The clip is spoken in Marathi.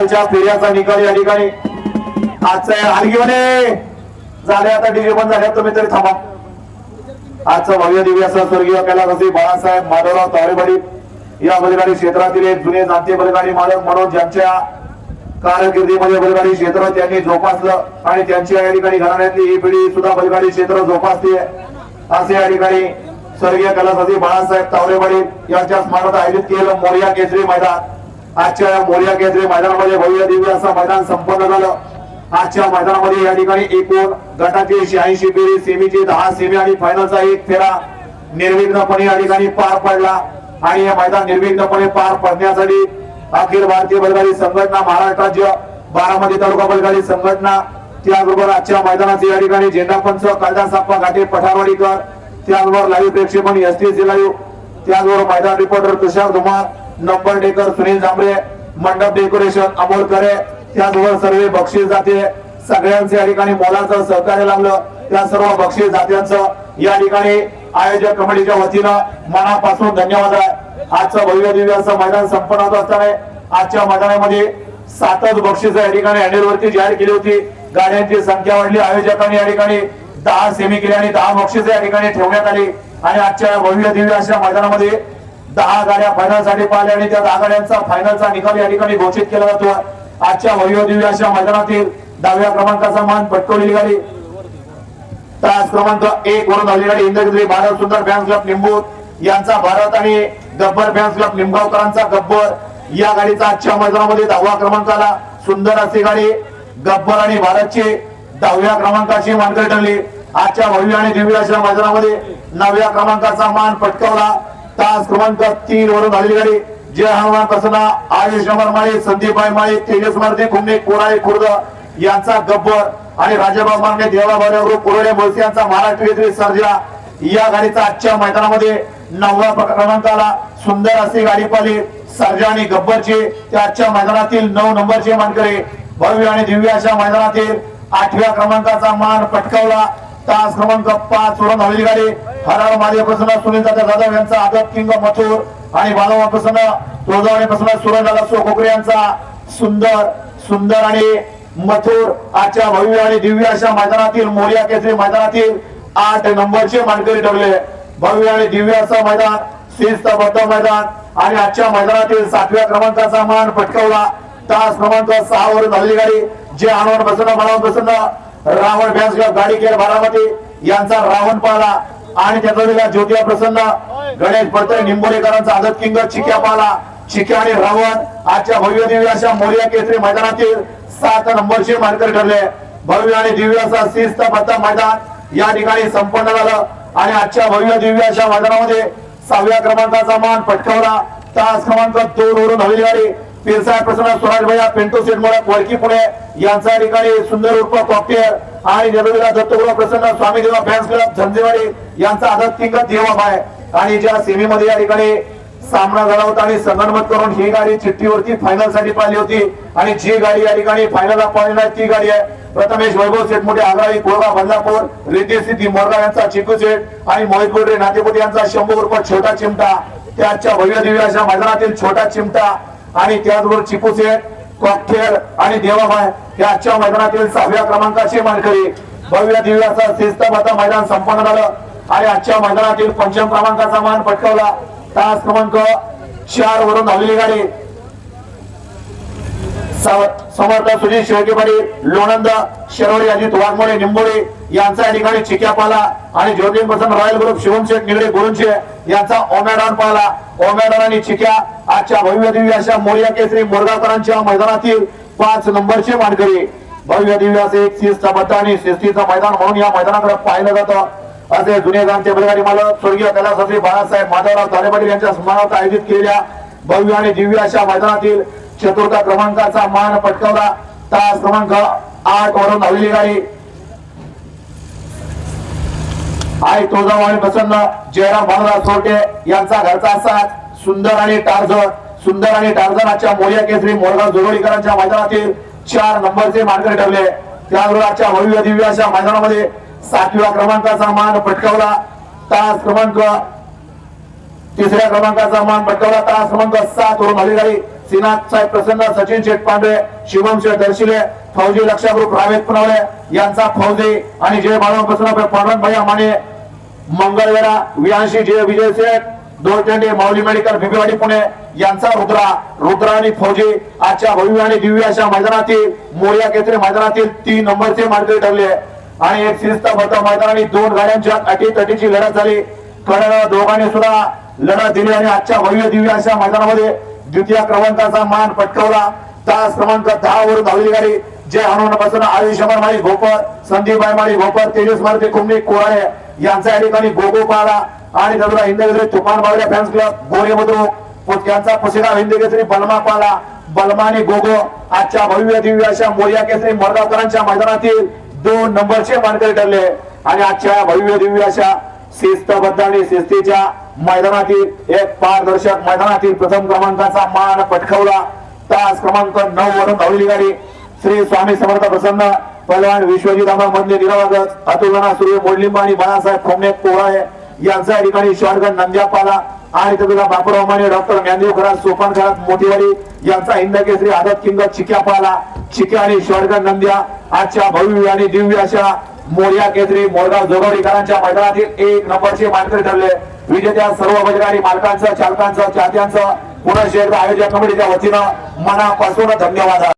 फेऱ्याचा निकाल या ठिकाणी आजचा हलगीवाने झाले. आता डीजे पण झाले, तुम्ही तरी थांबा. आजचं भव्य दिव्य असं स्वर्गीय कैलासवासी बाळासाहेब माधवराव तावरेवाडी या बैलगाडी क्षेत्रातील एक जुने जाणते बैलगाडी मालक म्हणून ज्यांच्या कारकिर्दीमध्ये बैलगाडी क्षेत्र त्यांनी जोपासलं आणि त्यांच्या या ठिकाणी घराण्यातली ही पिढी सुद्धा बैलगाडी क्षेत्र जोपासते असे या ठिकाणी स्वर्गीय कैलासवासी बाळासाहेब तावरेवाडी यांच्या स्मारकात आयोजित केलेलं मोरया केसरी मैदान. आजच्या या मोरया केसरी मैदानामध्ये भव्य दिव्य असं मैदान संपन्न झालं. आजच्या मैदानामध्ये या ठिकाणी एकूण गटाची 86 फेरी, सेमीची 10 सेमी आणि फायनलचा एक फेरा निर्विघ्नपणे या ठिकाणी पार पडला. आणि हे मैदान निर्विघ्नपणे पार पडण्यासाठी अखिल भारतीय बैलगाडी संघटना, महाराष्ट्र राज्य बारामती तालुका बैलगाडी संघटना, त्याचबरोबर आजच्या मैदानाचे या ठिकाणी झेंडा पंच कालिदासप्पा घाटे पठारवाडीकर, त्याचबरोबर लाईव्ह प्रक्षेपण एसटीसी लाईव्ह, त्याचबरोबर मैदान रिपोर्टर तुषार धुमाळ, नंबर टेकर सुनील जांभळे, मंडप डेकोरेशन अमोल करे, त्याचबरोबर सर्व बक्षीस जाते सगळ्यांचे या ठिकाणी मोलाचं सहकार्य लाभलं. त्या सर्व बक्षीस जात्यांचं या ठिकाणी आयोजक कमिटीच्या वतीनं मनापासून धन्यवाद आहे. आजचं भव्य दिव्य असं मैदान संपन्न होत असताना आजच्या मैदानामध्ये 7च बक्षीस या ठिकाणी हँडलवरती जाहीर केली होती. गाड्यांची संख्या वाढली. आयोजकांनी या ठिकाणी 10 सेमी केली आणि 10 बक्षीस या ठिकाणी ठेवण्यात आली. आणि आजच्या भव्य दिव्य अशा मैदानामध्ये 10 गाड्या फायनल साठी पाहिल्या आणि त्या 10 गाड्यांचा फायनलचा निकाल या ठिकाणी घोषित केला जातो. आजच्या भव्य दिव्य अशा मैदानातील 10व्या क्रमांकाचा मान पटकवलेली गाडी तास क्रमांक 1 वरून आलेली गाडी इंद्रगिरी भारत सुंदर फॅन्स क्लब निंबूर यांचा भारत आणि गब्बर फॅन्स क्लब निमगावकरांचा गब्बर या गाडीचा आजच्या मैदानामध्ये 10व्या क्रमांकाला सुंदर अशी गाडी गब्बर आणि भारतची 10व्या क्रमांकाची मानकरी ठरली. आजच्या भव्य आणि दिव्य अशा मैदानामध्ये 9व्या क्रमांकाचा मान पटकावला तास क्रमांक 3 वरून आलेली गाडी जय हनुमान प्रसन्न, आयुष माळे, संदीपभाई माळे, तेजस मारुती कुंभे, कोराळे खुर्द यांचा गब्बर आणि राजाभाऊ मार्गे, देवाभाऊ ग्रुप कोरडे मोळसे यांचा महाराष्ट्र केसरी सर्जा या गाडीचा आजच्या मैदानामध्ये 9व्या क्रमांकाला सुंदर अशी गाडी पाहिली सर्जा आणि गब्बरची. त्या आजच्या मैदानातील 9 नंबरचे मानकरी. भव्य आणि दिव्य अशा मैदानातील 8व्या क्रमांकाचा मान पटकावला तास क्रमांक 5 वरून आलेली गाडी हराळ महादेव प्रसन्न, सुनील जाधव यांचा आदत किंग मथुर आणि बालवा प्रसन्न, तुळजावणे प्रसन्न, सुरेंद्र कोकरे यांचा सुंदर आणि मथुर आजच्या भव्य आणि दिव्य अशा मैदानातील मोरया केसरी मैदानातील 8 नंबरचे मानकरी ठरले. भव्य आणि दिव्य असं मैदान, शिस्तबद्ध मैदान आणि आजच्या मैदानातील 7व्या क्रमांकाचा मान पटकावला तास क्रमांक 6 वरून झालेली गाडी जे आनंद प्रसन्न, बाळावण प्रसन्न, रावण फॅन्स क्लब गाडीकेर बारामती यांचा रावण पाहला आणि त्याचा ज्योतिया प्रसन्न, गणेश पडतळे निंबोरेकरांचा आदत किंग चिक्या पाहला. चिक्या आणि रावण आजच्या भव्य दिव्य अशा मोरया केसरी मैदानातील 7 नंबरचे मानकरी ठरले. भव्य आणि दिव्य असा शिस्तबद्ध मैदान या ठिकाणी संपन्न झालं आणि आजच्या भव्य दिव्य अशा मैदानामध्ये 6व्या क्रमांकाचा मान पटकावला तास क्रमांक 2 वरून हवेली गाडी पीरसाहेब प्रसन्न, स्वराज भैया, पिंटू सेठ मोडक, वडकी पुणे यांचा ठिकाणी सुंदर उर्फ कॉकटेल आणि जगविला दत्तगुरू प्रसन्न, स्वामी देवा फॅन्स क्लब झंझेवाडी यांचा आदत किंग देवाबाई. आणि ज्या सेमीमध्ये या ठिकाणी सामना झाला होता आणि संगणमत करून ही गाडी चिठ्ठीवरती फायनल साठी पाहिली होती आणि जी गाडी या ठिकाणी फायनलला पाहिली नाही ती गाडी आहे प्रथमेश वैभव सेठ मोठे आग्रावी, कोळगाव, बदलापूर, रितेश सिद्धी मोरगाव यांचा चिकू सेठ आणि मोहित गोडरे नातेपुते यांचा शंभू उर्फ छोटा चिमटा. त्याच्या भव्य दिव्य अशा मैदानातील छोटा चिमटा आणि त्याचबरोबर चिकू सेठ, कॉकटेल आणि देवाबाई या आजच्या मैदानातील 6व्या क्रमांकाचे मानकरी. भव्य दिव्य असा शिस्तबद्ध मैदान संपन्न झालं आणि आजच्या मैदानातील 5व्या क्रमांकाचा मान पटकावला तास क्रमांक 4 वरून आलेली गाडी समर्थ सुजित शेळकेवाडी, लोणंद, शिरोळी, अजित वाघमोडे, निंबोडे यांचा या ठिकाणी चिक्या पाला आणि ज्योतिन प्रसन्न, रॉयल ग्रुप, शिवमशेठ निगडे, गुरुंचे यांचा ओमॅडॉन पाला. ओमॅडॉन आणि चिक्या आजच्या भव्य दिव्य अशा मोरया केसरी मोरगावकरांच्या मैदानातील 5 नंबरचे मानकरी. भव्य दिव्य असे एक शिस्तबद्ध आणि शिस्तीचं मैदान म्हणून या मैदानाकडे पाहिलं जातं असे जुने जाणते बैलगाडी मालक स्वर्गीय कैलासवासी बाळासाहेब माधवराव तावरेवाडी यांच्या स्मरणार्थ आयोजित केलेल्या भव्य आणि दिव्य अशा मैदानातील 4थ्या क्रमांकाचा मान पटकावला तास क्रमांक 8 वरून आलेली गाडी आई तुळजाभवानी प्रसन्न, जयराम भानुदास सोरटे यांचा घरचा साथ सुंदर आणि टार्झन आजच्या मोरया केसरी मोरगाव जोडोलीकरांच्या मैदानातील 4 नंबरचे मानकरी ठरले. त्याबरोबर आजच्या भव्य दिव्य अशा मैदानामध्ये 7व्या क्रमांकाचा मान पटकावला तास क्रमांक 3ऱ्या क्रमांकाचा मान पटकावला तास क्रमांक 7 वरून आलेली गाडी श्रीनाथ साहेब प्रसन्न, सचिन शेठ पांढरे, शिवम शेठ दर्शिले, फौजी लक्षा ग्रुप रावेत पुनवले यांचा फौजी आणि जय बाळू प्रसन्न पांडुरंग भैया माने, मंगळवेढा वियांशी जय विजय शेठ, दोरचंडी माऊली मेडिकल बिबीवाडी पुणे यांचा रुद्रा आणि फौजी आजच्या भव्य आणि दिव्य अशा मैदानातील मोर्या केसरी मैदानातील 3 नंबरचे मार्केट ठरले आणि एक शिस्तबद्ध मैदानाने 2 गाड्यांच्या अटीतटीची लढत झाली. कडन दोघांनी सुद्धा लढत दिली आणि आजच्या भव्य दिव्य अशा मैदानामध्ये द्वितीय क्रमांकाचा मान पटकावला. तास क्रमांक 10 वरून धावली गाडी जय हनुमान आयुष माळी भोपर, संदीप माळी भोपर, तेजस मारुती कुंभे कोराळे यांचा या ठिकाणी गोगो पाहला आणि त्याला हिंदकेसरी तुफान बावड्या फॅन्स क्लब गोरे बुद्रुक यांचा पसिरा हिंदकेसरी बलमा पाहला. बलमा आणि गोगो आजच्या भव्य दिव्य अशा मोर्या केसरी मरगावकरांच्या मैदानातील 2 नंबरचे मानकरी ठरले आणि आजच्या भव्य दिव्य अशा शिस्तबद्ध आणि शिस्तीच्या मैदानातील एक पारदर्शक मैदानातील प्रथम क्रमांकाचा मान पटकावला. तास क्रमांक 9 वरून धावलेली गाडी श्री स्वामी समर्थ प्रसन्न पहलवान विश्वजित मधले निरावागत अतुलना सूर्य मोडलिंबा आणि बाळासाहेब खोमणे कोराळे यांचा या ठिकाणी शॉटगन नंद्या पाला आणि त्याला बापूराव माने, डॉक्टर ज्ञानदेव खरात, सोपान खरात मोठीवाडी यांचा हिंदकेसरी आदत किंग चिक्या पाला. चिक्या आणि शॉटगन नंद्या आजच्या भव्य आणि दिव्य अशा मोर्या केसरी मोरगाव जोगवडीकरांच्या मैदानातील 1 नंबरचे मानकरी ठरले. विजेत्या सर्व बैलगाडी मालकांचं, चालकांचं, चाहत्यांचं पुन्हा एकदा आयोजक कमिटीच्या वतीनं मनापासून धन्यवाद.